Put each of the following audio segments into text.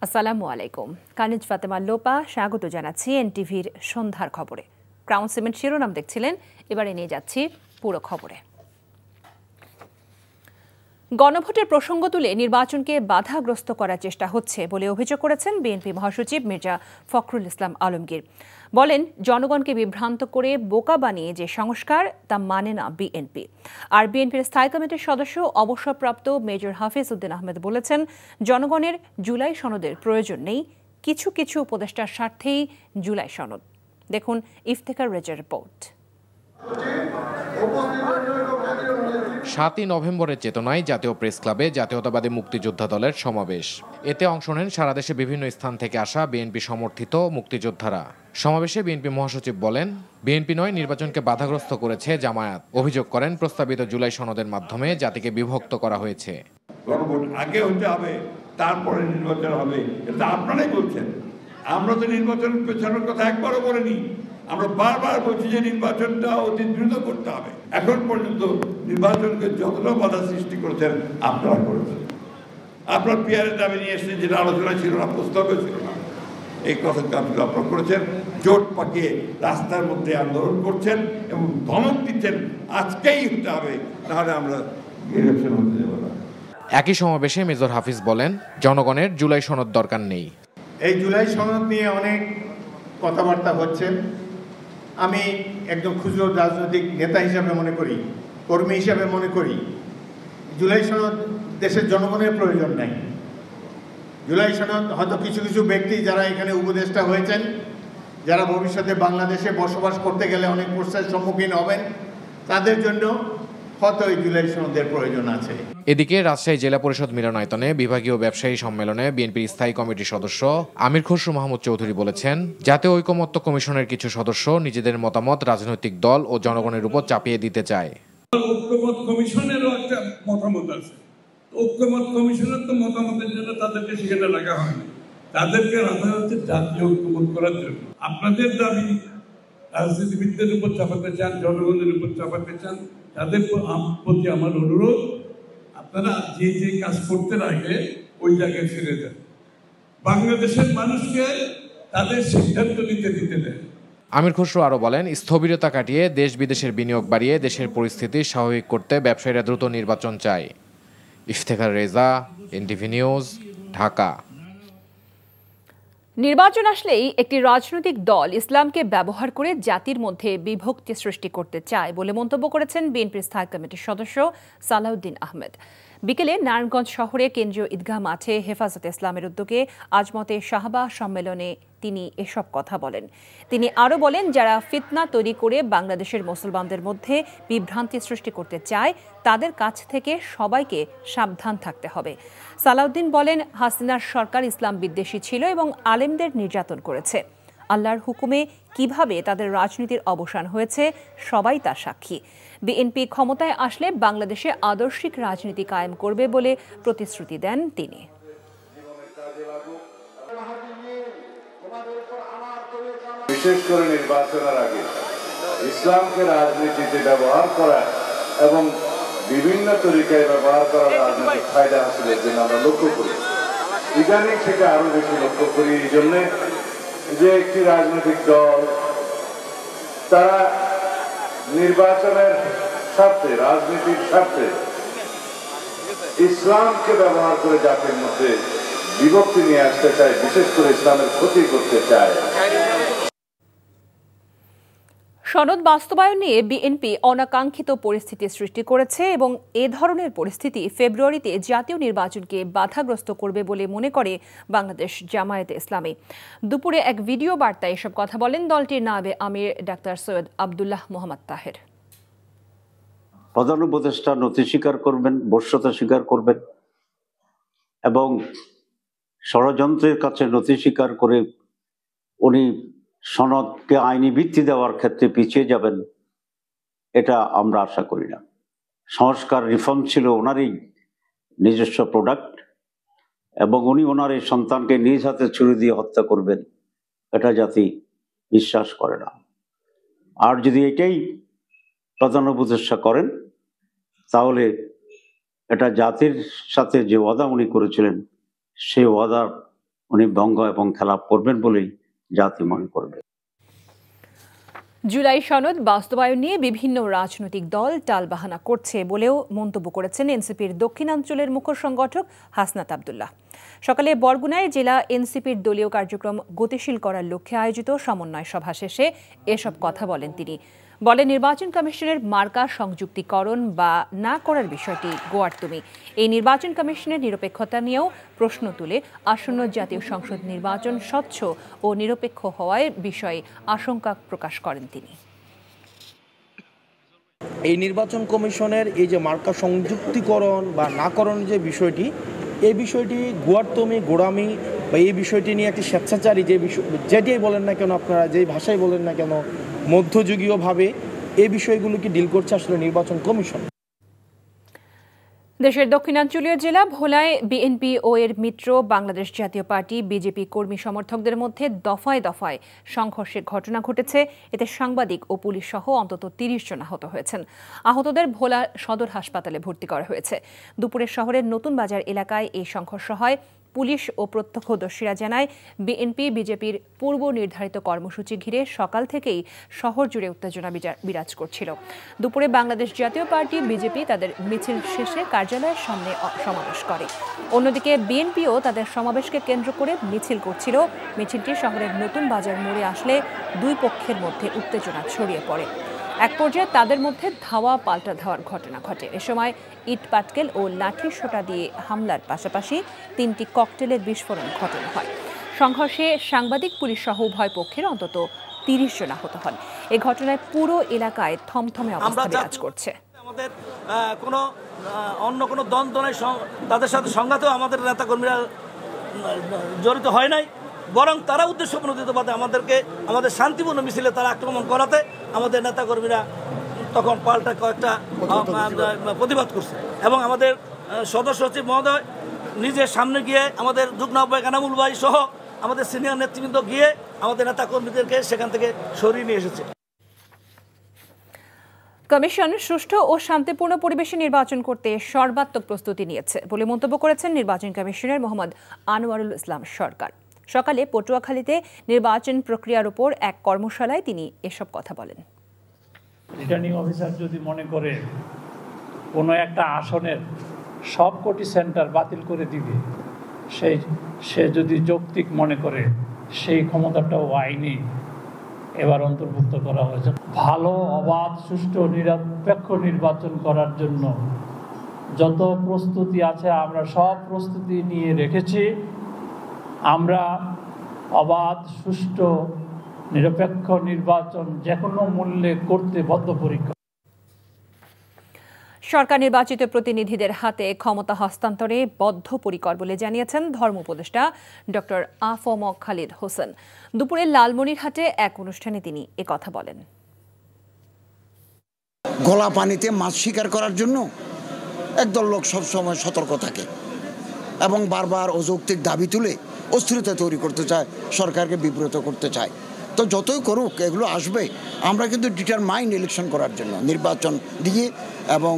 আসসালামু আলাইকুম। কানিজ ফাতেমা লোপা স্বাগত জানাচ্ছি এনটিভির সন্ধ্যার খবরে। ক্রাউন সিমেন্ট শিরোনাম দেখছিলেন, এবারে নিয়ে যাচ্ছি পুরো খবরে। গণভোটের প্রসঙ্গ তুলে নির্বাচনকে বাধাগ্রস্ত করার চেষ্টা হচ্ছে বলে অভিযোগ করেছেন বিএনপি মহাসচিব মির্জা ফখরুল ইসলাম আলমগীর। বলেন, জনগণকে বিভ্রান্ত করে বোকা বানিয়ে যে সংস্কার তা মানে না বিএনপি। আর বিএনপির স্থায়ী কমিটির সদস্য অবসরপ্রাপ্ত মেজর হাফিজ উদ্দিন আহমেদ বলেছেন, জনগণের জুলাই সনদের প্রয়োজন নেই, কিছু কিছু উপদেষ্টার স্বার্থেই জুলাই সনদ। দেখুন ইফতেখার রেজার রিপোর্ট। ৭ই নভেম্বরের চেতনায় জাতীয় প্রেস ক্লাবে জাতীয়তাবাদী মুক্তিযোদ্ধা দলের সমাবেশ। এতে অংশ নেন সারা দেশে বিভিন্ন স্থান থেকে আসা বিএনপি সমর্থিত মুক্তিযোদ্ধারা। সমাবেশে বিএনপি মহাসচিব বলেন, বিএনপি নয়, নির্বাচনকে বাধাগ্রস্ত করেছে জামায়াত। অভিযোগ করেন, প্রস্তাবিত জুলাই সনদের মাধ্যমে জাতিকে বিভক্ত করা হয়েছে। গণভোট আগে হতে হবে, তারপরে নির্বাচন হবে, এটা আপনারাই বলছেন। আমরা তো নির্বাচনের পেছনের কথা একবারও বলিনি। আমরা বারবার বলছি যে নির্বাচনটা অতি দ্রুত করতে হবে। এখন পর্যন্ত নির্বাচনকে যতটা বাধা সৃষ্টি করেছেন আপনারা করেছেন। আপনার পিয়ারের দাবি নিয়ে এসেছেন, যেটা আলোচনা ছিল না, প্রস্তাবে ছিল না, এই কথাটা আপনারা করেছেন। জোট পাকিয়ে রাস্তার মধ্যে আন্দোলন করছেন এবং ধমক দিচ্ছেন আজকেই হতে হবে, তাহলে আমরা ইলেকশন হতে দেব না। একই সমাবেশে মেজর হাফিজ বলেন, জনগণের জুলাই সনদ দরকার নেই। এই জুলাই সনদ নিয়ে অনেক কথাবার্তা হচ্ছে। আমি একদম খুচরো রাজনৈতিক নেতা হিসাবে মনে করি, কর্মী হিসাবে মনে করি, জুলাই সনদ দেশের জনগণের প্রয়োজন নাই। জুলাই সনদ হয়তো কিছু কিছু ব্যক্তি যারা এখানে উপদেষ্টা হয়েছেন, যারা ভবিষ্যতে বাংলাদেশে বসবাস করতে গেলে অনেক প্রশ্নের সম্মুখীন হবেন, তাদের জন্য হয়তো এই জুলাই সনদের প্রয়োজন আছে। এদিকে রাজশাহী জেলা পরিষদ মিলনায়তনে বিভাগীয় ব্যবসায়ী সম্মেলনে বিএনপির স্থায়ী কমিটির সদস্য আমির খসরু মাহমুদ চৌধুরী বলেছেন, জাতীয় ঐকমত্য কমিশনের কিছু সদস্য নিজেদের মতামত রাজনৈতিক দল ও জনগণের উপর চাপিয়ে দিতে চায়। ঐকমত্য কমিশনেরও একটা মতামত আছে। ঐকমত্য কমিশনের তো মতামতের জন্য তাদেরকে সেখানে রাখা হয় না, তাদেরকে রাখা হচ্ছে জাতীয় ঐকমত্য করার জন্য। আপনাদের দাবি রাজনীতিবিদদের উপর চাপাতে চান, জনগণের উপর চাপাতে চান, তাদের প্রতি আমার অনুরোধ, আপনারা যে যে কাজ করতে আগে ওই জায়গায় ফিরে যান। বাংলাদেশের মানুষকে তাদের সিদ্ধান্ত নিতে দিতে দেন। আমির খসরু আরও বলেন, স্থবিরতা কাটিয়ে দেশ বিদেশের বিনিয়োগ বাড়িয়ে দেশের পরিস্থিতি স্বাভাবিক করতে ব্যবসায়ীরা দ্রুত নির্বাচন চায়। Iftekhar Reza, NTV news, Dhaka. নির্বাচন আসলেই একটি রাজনৈতিক দল ইসলামকে ব্যবহার করে জাতির মধ্যে বিভক্তি সৃষ্টি করতে চায় বলে মন্তব্য করেছেন বিএনপির স্থায়ী কমিটির সদস্য সালাউদ্দিন আহমেদ। বিকেলে নারায়ণগঞ্জ শহরে কেন্দ্রীয় ঈদগাহ মাঠে হেফাজতে ইসলামের উদ্যোগে আজমতে শাহবাগ সম্মেলনে তিনি এসব কথা বলেন। তিনি আরও বলেন, যারা ফিতনা তৈরি করে বাংলাদেশের মুসলমানদের মধ্যে বিভ্রান্তি সৃষ্টি করতে চায়, তাদের কাছ থেকে সবাইকে সাবধান থাকতে হবে। সালাউদ্দিন বলেন, হাসিনার সরকার ইসলাম বিদ্বেষী ছিল এবং আলেমদের নির্যাতন করেছে। আল্লাহর হুকুমে কিভাবে তাদের রাজনীতির অবসান হয়েছে সবাই তার সাক্ষী। বিএনপি ক্ষমতায় আসলে বাংলাদেশে আদর্শিক রাজনীতি কায়েম করবে বলে প্রতিশ্রুতি দেন তিনি। বিশেষ করে নির্বাচনের আগে ইসলামকে রাজনীতিতে ব্যবহার করা এবং বিভিন্ন তরিকায় ব্যবহার করা রাজনৈতিক ফায়দা হাসিলের জন্য আমরা লক্ষ্য করি। ইদানিং থেকে আরো বেশি লক্ষ্য করি এই জন্যে যে একটি রাজনৈতিক দল তারা নির্বাচনের স্বার্থে, রাজনীতির স্বার্থে ইসলামকে ব্যবহার করে জাতির মধ্যে বিভক্তি নিয়ে আসতে চায়, বিশেষ করে ইসলামের ক্ষতি করতে চায়। সনদ বাস্তবায়ন নিয়ে বিএনপি অনাকাঙ্ক্ষিত পরিস্থিতি সৃষ্টি করেছে এবং এ ধরনের পরিস্থিতি ফেব্রুয়ারিতে জাতীয় নির্বাচনকে বাধাগ্রস্ত করবে বলে মনে করে বাংলাদেশ জামায়াতে ইসলামী। দুপুরে এক ভিডিও বার্তায় এসব কথা বলেন দলটির নায়েবে আমির ডাক্তার সৈয়দ আব্দুল্লাহ মোহাম্মদ তাহের। প্রধান উপদেষ্টা নথি স্বীকার করবেন, বশ্যতা স্বীকার করবেন এবং ষড়যন্ত্রের কাছে নথি স্বীকার করে উনি সনদকে আইনি ভিত্তি দেওয়ার ক্ষেত্রে পিছিয়ে যাবেন, এটা আমরা আশা করি না। সংস্কার রিফর্ম ছিল ওনারই নিজস্ব প্রোডাক্ট এবং উনি ওনার এই সন্তানকে নিজ হাতে ছুরি দিয়ে হত্যা করবেন, এটা জাতি বিশ্বাস করে না। আর যদি এটাই প্রধান উপদেষ্টা করেন, তাহলে এটা জাতির সাথে যে ওয়াদা উনি করেছিলেন সেই ওয়াদার উনি ভঙ্গ এবং খেলাপ করবেন বলেই জাতি মনে করবে। জুলাই সনদ বাস্তবায়ন নিয়ে বিভিন্ন রাজনৈতিক দল টালবাহানা করছে বলেও মন্তব্য করেছেন এনসিপির দক্ষিণাঞ্চলের মুখ্য সংগঠক হাসনাত আব্দুল্লাহ। সকালে বরগুনায় জেলা এনসিপির দলীয় কার্যক্রম গতিশীল করার লক্ষ্যে আয়োজিত সমন্বয় সভা শেষে এসব কথা বলেন তিনি। বলেন, নির্বাচন কমিশনের মার্কা সংযুক্তিকরণ বা না করার বিষয়টি গোয়ার্তুমি। এই নির্বাচন কমিশনের নিরপেক্ষতা নিয়েও প্রশ্ন তুলে আসন্ন জাতীয় সংসদ নির্বাচন স্বচ্ছ ও নিরপেক্ষ হওয়ার বিষয়ে আশঙ্কা প্রকাশ করেন তিনি। এই নির্বাচন কমিশনের এই যে মার্কা সংযুক্তিকরণ বা নাকরণের যে বিষয়টি, এই বিষয়টি গোয়ার্তুমি, গোড়ামি বা এই বিষয়টি নিয়ে একটি স্বেচ্ছাচারী যে বিষয় যেটাই বলেন না কেন, আপনারা যেই ভাষায় বলেন না কেন, মধ্যযুগীয়ভাবে এই বিষয়গুলোকে ডিল করছে আসলে নির্বাচন কমিশন। দেশের দক্ষিণাঞ্চলীয় জেলা ভোলায় বিএনপি ও এর মিত্র বাংলাদেশ জাতীয় পার্টি বিজেপি কর্মী সমর্থকদের মধ্যে দফায় দফায় সংঘর্ষের ঘটনা ঘটেছে। এতে সাংবাদিক ও পুলিশ সহ অন্তত ৩০ জন আহত হয়েছেন। আহতদের ভোলা সদর হাসপাতালে ভর্তি করা হয়েছে। দুপুরে শহরের নতুন বাজার এলাকায় এই সংঘর্ষ হয়। পুলিশ ও প্রত্যক্ষদর্শীরা জানায়, বিএনপি বিজেপির পূর্ব নির্ধারিত কর্মসূচি ঘিরে সকাল থেকেই শহর জুড়ে উত্তেজনা বিরাজ করছিল। দুপুরে বাংলাদেশ জাতীয় পার্টি বিজেপি তাদের মিছিল শেষে কার্যালয়ের সামনে সমাবেশ করে। অন্যদিকে বিএনপিও তাদের সমাবেশকে কেন্দ্র করে মিছিল করছিল। মিছিলটি শহরের নতুন বাজার মোড়ে আসলে দুই পক্ষের মধ্যে উত্তেজনা ছড়িয়ে পড়ে। এক পর্যায়ে তাদের মধ্যে ধাওয়া পাল্টা ধাওয়ার ঘটনা ঘটে। এ সময় ইট পাটকেল ও লাঠি সোঁটা দিয়ে হামলার পাশাপাশি ৩টি ককটেলের বিস্ফোরণ ঘটানো হয়। সংঘর্ষে সাংবাদিক, পুলিশ সহ উভয় পক্ষের অন্তত ৩০ জন আহত হন। এই ঘটনায় পুরো এলাকায় থমথমে অবস্থা বিরাজ করছে। আমাদের কোনো অন্য কোনো দ্বন্দ্ব নাই, তাদের সাথে সংঘাতেও আমাদের নেতাকর্মীরা জড়িত হয় নাই, বরং তারা উদ্দেশ্য প্রণোদিতভাবে আমাদের শান্তিপূর্ণ মিছিলে তারা আক্রমণ করাতে আমাদের নেতাকর্মীরা তখন পাল্টা কয়েকটা প্রতিবাদ করছে এবং আমাদের সদস্য সচিব মহোদয় নিজের সামনে গিয়ে আমাদের যুগ্ম আহ্বায়ক এনামুল ভাই সহ আমাদের সিনিয়র নেতৃবৃন্দ গিয়ে আমাদের নেতাকর্মীদেরকে সেখান থেকে সরিয়ে নিয়ে এসেছে। কমিশন সুষ্ঠু ও শান্তিপূর্ণ পরিবেশে নির্বাচন করতে সর্বাত্মক প্রস্তুতি নিয়েছে বলে মন্তব্য করেছেন নির্বাচন কমিশনার মোহাম্মদ আনোয়ারুল ইসলাম সরকার। সকালে পটুয়াখালীতে নির্বাচন প্রক্রিয়ার উপর এক কর্মশালায় তিনি এসব কথা বলেন। রিটার্নিং অফিসার যদি মনে করে কোনো একটা আসনের সবকটি সেন্টার বাতিল করে দিবে, সে যদি যৌক্তিক মনে করে, সেই ক্ষমতাটাও আইনি এবার অন্তর্ভুক্ত করা হয়েছে। ভালো, অবাধ, সুষ্ঠু, নিরপেক্ষ নির্বাচন করার জন্য যত প্রস্তুতি আছে আমরা সব প্রস্তুতি নিয়ে রেখেছি। আমরা অবাধ, সুষ্ঠু, নিরপেক্ষ নির্বাচন যে কোনো মূল্যে করতে বদ্ধপরিকর। সরকার নির্বাচিত প্রতিনিধিদের হাতে ক্ষমতা হস্তান্তরে বদ্ধপরিকর বলে জানিয়েছেন ধর্ম উপদেষ্টা ডক্টর আ.ফ.ম. খালিদ হোসেন। দুপুরে লালমনিরহাটে এক অনুষ্ঠানে তিনি একথা বলেন। গলা পানিতে মাছ শিকার করার জন্য একদল লোক সবসময় সতর্ক থাকে এবং বারবার অযৌক্তিক দাবি তুলে অস্থিরতা তৈরি করতে চায়, সরকারকে বিব্রত করতে চায়। তো যতই করুক, এগুলো আসবে। আমরা কিন্তু ডিটারমাইন্ড ইলেকশন করার জন্য, নির্বাচন দিয়ে এবং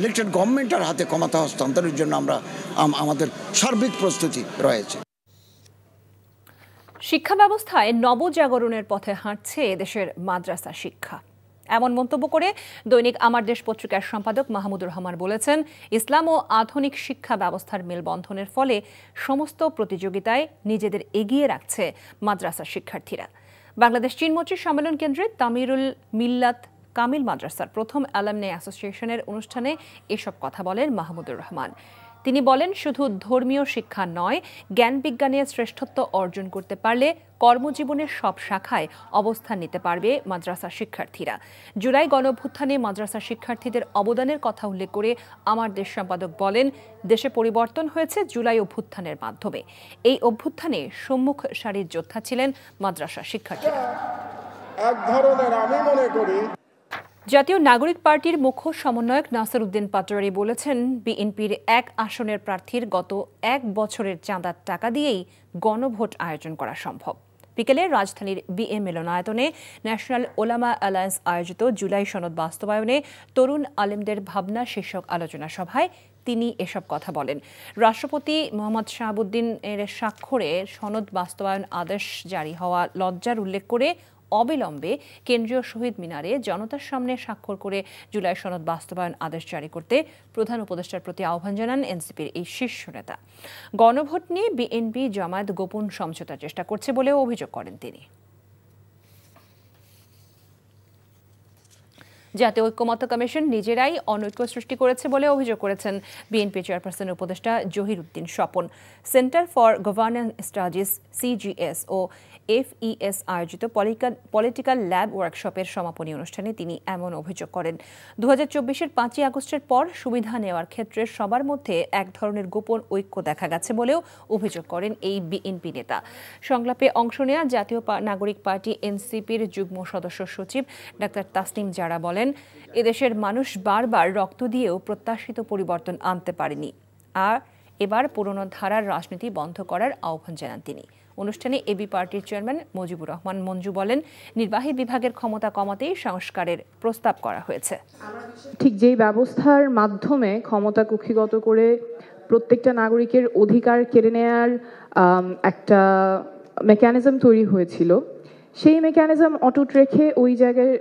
ইলেকটেড গভর্নমেন্টের হাতে ক্ষমতা হস্তান্তরের জন্য আমরা আমাদের সার্বিক প্রস্তুতি রয়েছে। শিক্ষা ব্যবস্থায় নবজাগরণের পথে হাঁটছে দেশের মাদ্রাসা শিক্ষা। এমন মন্তব্য করে দৈনিক আমার দেশ পত্রিকার সম্পাদক মাহমুদুর রহমান বলেছেন, ইসলাম ও আধুনিক শিক্ষা ব্যবস্থার মেলবন্ধনের ফলে সমস্ত প্রতিযোগিতায় নিজেদের এগিয়ে রাখছে মাদ্রাসা শিক্ষার্থীরা। বাংলাদেশ চীনমৈত্রী সম্মেলন কেন্দ্রে তামিরুল মিল্লাত কামিল মাদ্রাসার প্রথম অ্যালামনাই অ্যাসোসিয়েশনের অনুষ্ঠানে এসব কথা বলেন মাহমুদুর রহমান। তিনি বলেন, শুধু ধর্মীয় শিক্ষা নয়, জ্ঞান বিজ্ঞানে শ্রেষ্ঠত্ব অর্জন করতে পারলে কর্মজীবনের সব শাখায় অবস্থান নিতে পারবে মাদ্রাসা শিক্ষার্থীরা। জুলাই গণঅভ্যুত্থানে মাদ্রাসা শিক্ষার্থীদের অবদানের কথা উল্লেখ করে আমার দেশ সম্পাদক বলেন, দেশে পরিবর্তন হয়েছে জুলাই অভ্যুত্থানের মাধ্যমে। এই অভ্যুত্থানে সম্মুখ সারির যোদ্ধা ছিলেন মাদ্রাসা শিক্ষার্থীরা। এক ধরনের আমি মনে করি জাতীয় নাগরিক পার্টির মুখ্য সমন্বয়ক নাসির উদ্দিন পাটোয়ারি বলেছেন, বিএনপির এক আসনের প্রার্থীর গত ১ বছরের চাঁদার টাকা দিয়েই গণভোট আয়োজন করা সম্ভব। বিকেলে রাজধানীর বিএ মিলনায়তনে ন্যাশনাল ওলামা অ্যালায়েন্স আয়োজিত জুলাই সনদ বাস্তবায়নে তরুণ আলেমদের ভাবনা শীর্ষক আলোচনা সভায় তিনি এসব কথা বলেন। রাষ্ট্রপতি মোহাম্মদ শাহাবুদ্দিন এর স্বাক্ষরে সনদ বাস্তবায়ন আদেশ জারি হওয়া লজ্জার উল্লেখ করে অবিলম্বে কেন্দ্রীয় শহীদ মিনারে জনতার সামনে স্বাক্ষর করে জুলাই সনদ বাস্তবায়ন আদেশ জারি করতে প্রধান উপদেষ্টার প্রতি আহ্বান জানান এনসিপির এই শীর্ষ নেতা। গণভোট নিয়ে বিএনপি জামায়াত গোপন সমঝোতার চেষ্টা করছে বলেও অভিযোগ করেন তিনি। জাতীয় ঐক্যমত্য কমিশন নিজেরাই অনৈক্য সৃষ্টি করেছে বলে অভিযোগ করেছেন বিএনপি চেয়ারপারসন উপদেষ্টা Zahir Uddin Swapan. Centre for governance studies CGS ও FES আয়োজিত পলিটিক্যাল ল্যাব ওয়ার্কশপের সমাপনী অনুষ্ঠানে তিনি এমন অভিযোগ করেন। 2024-এর 5ই আগস্টের পর সুবিধা নেওয়ার ক্ষেত্রে সবার মধ্যে এক ধরনের গোপন ঐক্য দেখা গেছে বলেও অভিযোগ করেন এই বিএনপি নেতা। সংলাপে অংশ নেওয়া জাতীয় নাগরিক পার্টি এনসিপির যুগ্ম সদস্য সচিব ডাক্তার তাসনিম জারা বলেন, এদেশের মানুষ বারবার রক্ত দিয়েও প্রত্যাশিত পরিবর্তন আনতে পারেনি, আর এবার পুরনো ধারার রাজনীতি বন্ধ করার আহ্বান জানান তিনি। অনুষ্ঠানে এবি পার্টির চেয়ারম্যান মুজিবুর রহমান মঞ্জু বলেন, নির্বাহী বিভাগের ক্ষমতা কমাতেই সংস্কারের প্রস্তাব করা হয়েছে। ঠিক যেই ব্যবস্থার মাধ্যমে ক্ষমতা কুক্ষিগত করে প্রত্যেকটা নাগরিকের অধিকার কেড়ে নেওয়ার একটা মেকানিজম তৈরি হয়েছিল, সেই মেকানিজম অটুট রেখে ওই জায়গায়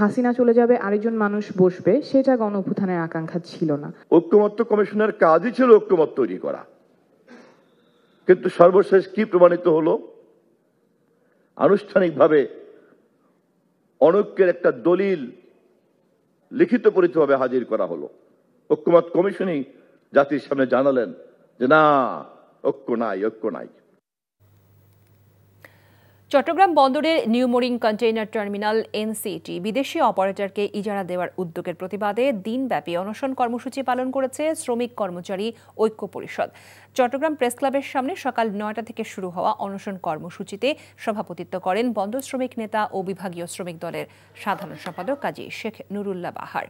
হাসিনা চলে যাবে, আরেকজন মানুষ বসবে, সেটা গণঅভ্যুত্থানের আকাঙ্ক্ষা ছিল না। ঐক্যমত্য কমিশনের কাজই ছিল ঐক্যমত তৈরি করা, কিন্তু সর্বশেষ কি প্রমাণিত হলো? আনুষ্ঠানিকভাবে অনৈক্যের একটা দলিল লিখিত পরিচিতভাবে হাজির করা হলো। ঐক্যমত কমিশনই জাতির সামনে জানালেন যে না, ঐক্য নাই, ঐক্য নাই। চট্টগ্রাম বন্দরের new mooring container terminal NCT বিদেশি অপারেটরকে ইজারা দেওয়ার উদ্যোগের প্রতিবাদে দিনব্যাপী অনশন কর্মসূচি পালন করেছে শ্রমিক কর্মচারী ঐক্য পরিষদ। চট্টগ্রাম প্রেস ক্লাবের সামনে সকাল 9টা থেকে শুরু হওয়া অনশন কর্মসূচিতে সভাপতিত্ব করেন বন্দর শ্রমিক নেতা ও বিভাগীয় শ্রমিক দলের সাধারণ সম্পাদক কাজী শেখ নুরুল্লাহ বাহার।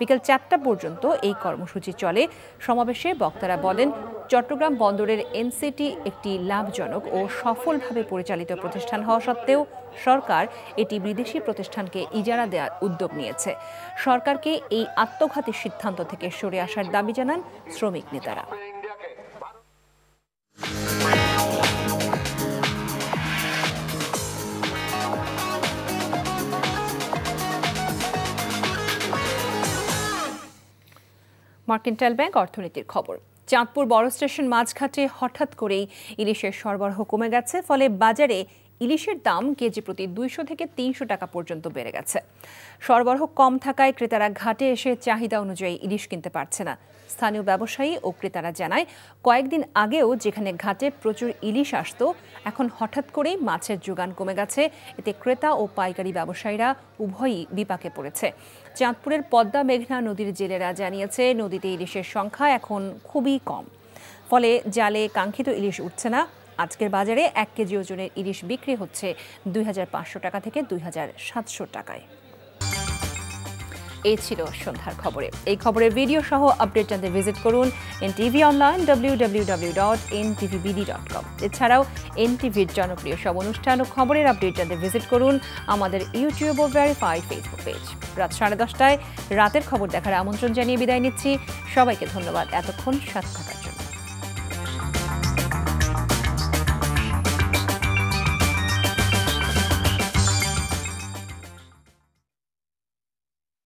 বিকেল 4টা পর্যন্ত এই কর্মসূচি চলে। সমাবেশে বক্তারা বলেন, চট্টগ্রাম বন্দরের এনসিটি একটি লাভজনক ও সফলভাবে পরিচালিত প্রতিষ্ঠান হওয়া সত্ত্বেও সরকার এটি বিদেশি প্রতিষ্ঠানকে ইজারা দেওয়ার উদ্যোগ নিয়েছে। সরকারকে এই আত্মঘাতী সিদ্ধান্ত থেকে সরে আসার দাবি জানান শ্রমিক নেতারা। মার্কেন্টাইল ব্যাংক অর্থনীতির খবর। চাঁদপুর বড় স্টেশন মাঝঘাটে হঠাৎ করেই ইলিশের সরবরাহ কমে গেছে, ফলে বাজারে ইলিশের দাম কেজি প্রতি 200 থেকে 300 টাকা পর্যন্ত বেড়ে গেছে। সরবরাহ কম থাকায় ক্রেতারা ঘাটে এসে চাহিদা অনুযায়ী ইলিশ কিনতে পারছে না। স্থানীয় ব্যবসায়ী ও ক্রেতারা জানায়, কয়েকদিন আগেও যেখানে ঘাটে প্রচুর ইলিশ আসতো, এখন হঠাৎ করেই মাছের যোগান কমে গেছে। এতে ক্রেতা ও পাইকারি ব্যবসায়ীরা উভয়ই বিপাকে পড়েছে। চাঁদপুরের পদ্মা মেঘনা নদীর জেলেরা জানিয়েছে, নদীতে ইলিশের সংখ্যা এখন খুবই কম, ফলে জালে কাঙ্ক্ষিত ইলিশ উঠছে না। আজকের বাজারে 1 কেজি ওজনের ইলিশ বিক্রি হচ্ছে 2500 টাকা থেকে 2700 টাকায়। এই ছিল সন্ধ্যার খবরে। এই খবরের ভিডিও সহ আপডেট জানতে ভিজিট করুন এনটিভি অনলাইন www.ntvbd.com। এছাড়াও এনটিভির জনপ্রিয় সব অনুষ্ঠান ও খবরের আপডেট জানতে ভিজিট করুন আমাদের ইউটিউব ও ভেরিফাইড ফেসবুক পেজ। রাত 10:30টায় রাতের খবর দেখার আমন্ত্রণ জানিয়ে বিদায় নিচ্ছি। সবাইকে ধন্যবাদ এতক্ষণ সাথে থাকার জন্য।